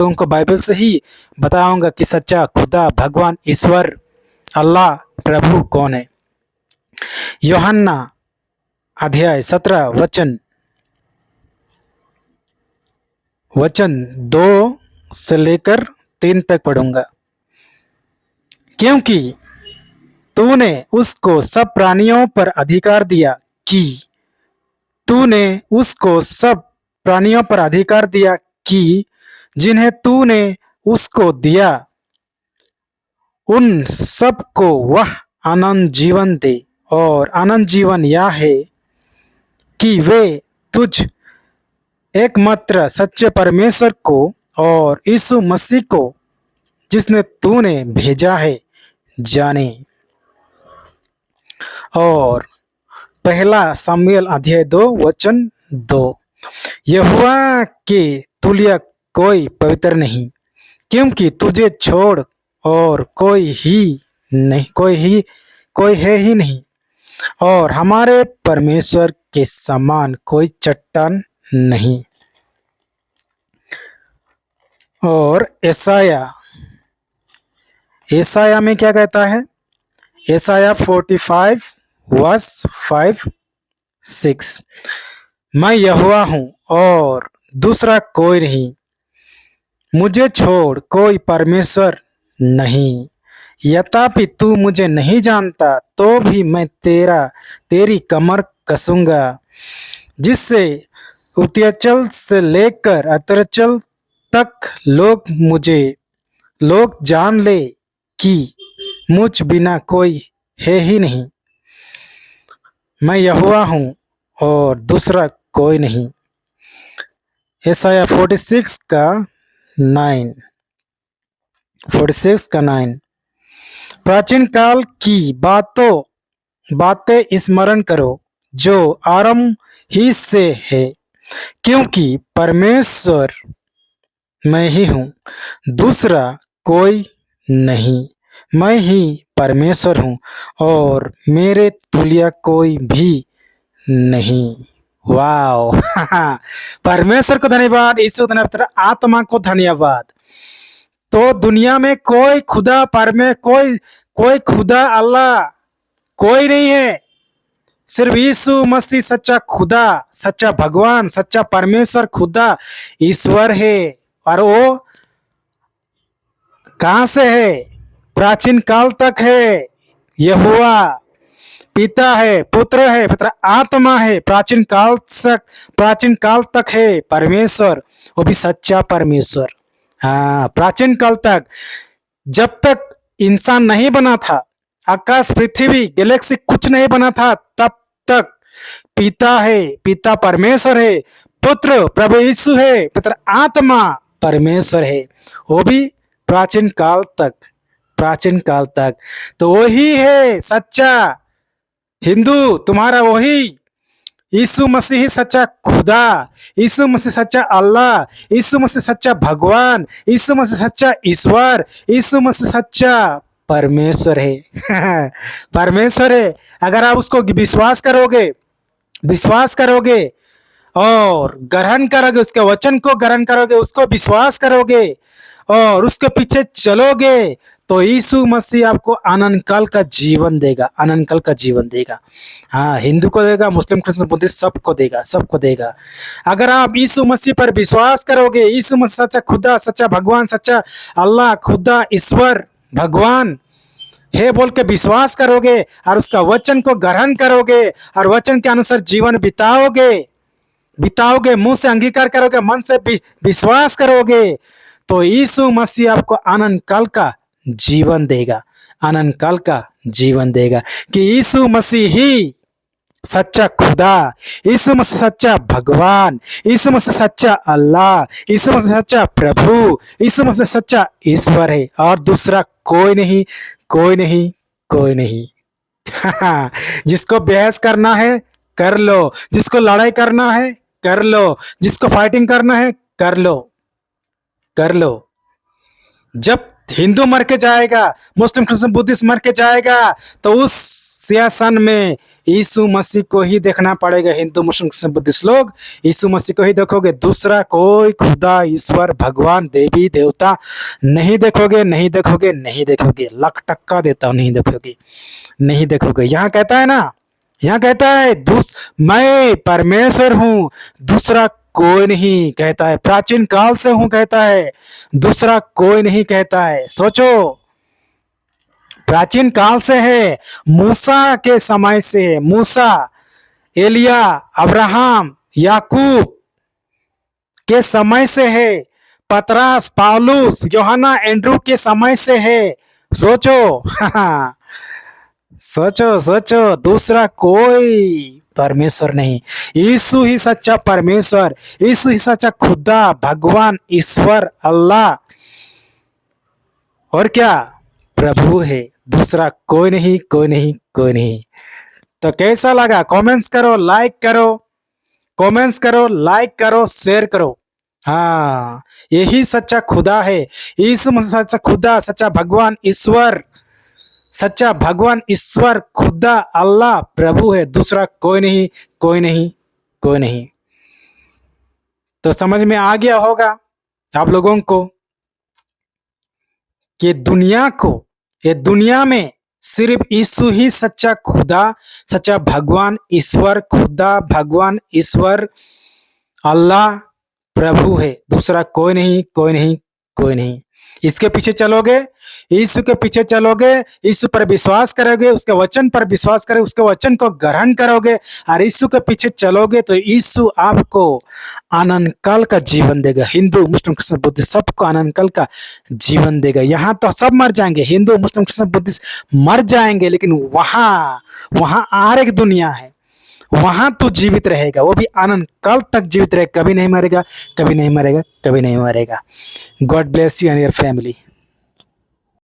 लोगों को बाइबल से ही बताऊंगा कि सच्चा खुदा, भगवान, ईश्वर, अल्लाह, प्रभु कौन है। यूहन्ना अध्याय 17 वचन 2 से लेकर 3 तक पढ़ूंगा। क्योंकि तूने उसको सब प्राणियों पर अधिकार दिया कि जिन्हें तूने उसको दिया उन सबको वह अनंत जीवन दे। और अनंत जीवन यह है कि वे तुझ एकमात्र सच्चे परमेश्वर को और यीशु मसीह को जिसने तूने भेजा है जाने। और पहला शमूएल अध्याय 2 वचन 2, यहोवा के तुल्य कोई पवित्र नहीं, क्योंकि तुझे छोड़ और कोई है ही नहीं, और हमारे परमेश्वर के समान कोई चट्टान नहीं। और एसाया में क्या कहता है? एसाया 45 वर्स 5-6, मैं यहोवा हूँ और दूसरा कोई नहीं, मुझे छोड़ कोई परमेश्वर नहीं। यद्यपि तू मुझे नहीं जानता तो भी मैं तेरी कमर कसूंगा, जिससे उत्तरांचल से लेकर उत्तरांचल तक लोग जान ले कि मुझ बिना कोई है ही नहीं। मैं यहोवा हूँ और दूसरा कोई नहीं। एसाया 46 का 9। प्राचीन काल की बातें स्मरण करो जो आरंभ ही से है, क्योंकि परमेश्वर मैं ही हूँ, दूसरा कोई नहीं। मैं ही परमेश्वर हूँ और मेरे तुल्य कोई भी नहीं। वाओ परमेश्वर को धन्यवाद, यीशु धन्यवाद, आत्मा को धन्यवाद। तो दुनिया में कोई खुदा कोई खुदा अल्लाह कोई नहीं है, सिर्फ यीशु मसीह सच्चा खुदा, सच्चा भगवान, सच्चा परमेश्वर, खुदा, ईश्वर है। और वो कहां से है? प्राचीन काल तक है। यहोवा पिता है, पुत्र है, पुत्र आत्मा है, प्राचीन काल तक है परमेश्वर, वो भी सच्चा परमेश्वर। हाँ, प्राचीन काल तक, जब तक इंसान नहीं बना था, आकाश, पृथ्वी, गैलेक्सी कुछ नहीं बना था, तब तक पिता है, पिता परमेश्वर है, पुत्र प्रभु यीशु है, पुत्र आत्मा परमेश्वर है, वो भी प्राचीन काल तक। तो वही है सच्चा हिंदू, तुम्हारा वही यीशु मसीह सच्चा खुदा, यीशु मसीह सच्चा अल्लाह, यीशु मसीह सच्चा भगवान, यीशु मसीह सच्चा ईश्वर, यीशु मसीह सच्चा परमेश्वर है परमेश्वर है। अगर आप उसको विश्वास करोगे और ग्रहण करोगे, उसके वचन को ग्रहण करोगे, उसको विश्वास करोगे और उसके पीछे चलोगे, तो यीशु मसीह आपको अनंत काल का जीवन देगा। हाँ, हिंदू को देगा, मुस्लिम, क्रिश्चियन, बुद्धिस्ट, सबको देगा। अगर आप यीशु मसीह पर विश्वास करोगे, यीशु मसीह सच्चा खुदा, सच्चा भगवान, सच्चा अल्लाह, खुदा, ईश्वर, भगवान है बोल के विश्वास करोगे और उसका वचन को ग्रहण करोगे और वचन के अनुसार जीवन बिताओगे, मुंह से अंगीकार करोगे, मन से विश्वास करोगे, तो यीशु मसीह आपको अनंत काल का जीवन देगा। कि यीशु मसीह ही सच्चा खुदा, यीशु मसीह सच्चा भगवान, यीशु मसीह सच्चा अल्लाह, यीशु मसीह सच्चा प्रभु, यीशु मसीह सच्चा ईश्वर है, और दूसरा कोई नहीं। जिसको बहस करना है कर लो, जिसको लड़ाई करना है कर लो, जिसको फाइटिंग करना है कर लो। जब हिंदू मर के जाएगा, मुस्लिम क्रिश्चियन बुद्धिस्ट मर के जाएगा, तो उस सिंहासन में यीशु मसीह को ही देखना पड़ेगा। हिंदू मुस्लिम क्रिश्चियन बुद्धिस्ट लोग यीशु मसीह को ही देखोगे, दूसरा कोई खुदा ईश्वर भगवान देवी देवता नहीं देखोगे, नहीं देखोगे, नहीं देखोगे। लाख टक्का देता हूँ, नहीं देखोगे, नहीं देखोगे। यहाँ कहता है ना, यहाँ कहता है मैं परमेश्वर हूँ, दूसरा कोई नहीं कहता है। प्राचीन काल से हूं कहता है, दूसरा कोई नहीं कहता है। सोचो, प्राचीन काल से है, मूसा के समय से है। मूसा, एलिया, अब्राहम, याकूब के समय से है। पतरस, पौलुस, यूहन्ना, एंड्रू के समय से है। सोचो सोचो सोचो, दूसरा कोई परमेश्वर नहीं। यीशु ही सच्चा परमेश्वर, यीशु ही सच्चा खुदा भगवान ईश्वर अल्लाह, और क्या, प्रभु है। दूसरा कोई नहीं, कोई नहीं, कोई नहीं। तो कैसा लगा? कमेंट्स करो, लाइक करो, कमेंट्स करो, लाइक करो, शेयर करो। हाँ, यही सच्चा खुदा है। यीशु मसीह सच्चा खुदा, सच्चा भगवान ईश्वर, सच्चा भगवान ईश्वर खुदा अल्लाह प्रभु है। दूसरा कोई नहीं, कोई नहीं, कोई नहीं। तो समझ में आ गया होगा आप लोगों को कि ये दुनिया में सिर्फ यीशु ही सच्चा खुदा, सच्चा भगवान ईश्वर, खुदा भगवान ईश्वर अल्लाह प्रभु है। दूसरा कोई नहीं, कोई नहीं, कोई नहीं। इसके पीछे चलोगे, यीशु के पीछे चलोगे, यीशु पर विश्वास करोगे, उसके वचन पर विश्वास करोगे, उसके वचन को ग्रहण करोगे और यीशु के पीछे चलोगे, तो यीशु आपको अनंत काल का जीवन देगा। हिंदू मुस्लिम क्रिश्चियन बुद्धिस्ट सबको अनंत काल का जीवन देगा। यहाँ तो सब मर जाएंगे, हिंदू मुस्लिम क्रिश्चियन बुद्धिस्ट मर जाएंगे, लेकिन वहां और एक दुनिया है, वहां तो जीवित रहेगा, वो भी अनंत काल तक जीवित रहेगा, कभी नहीं मरेगा, कभी नहीं मरेगा, कभी नहीं मरेगा। God bless you and your family.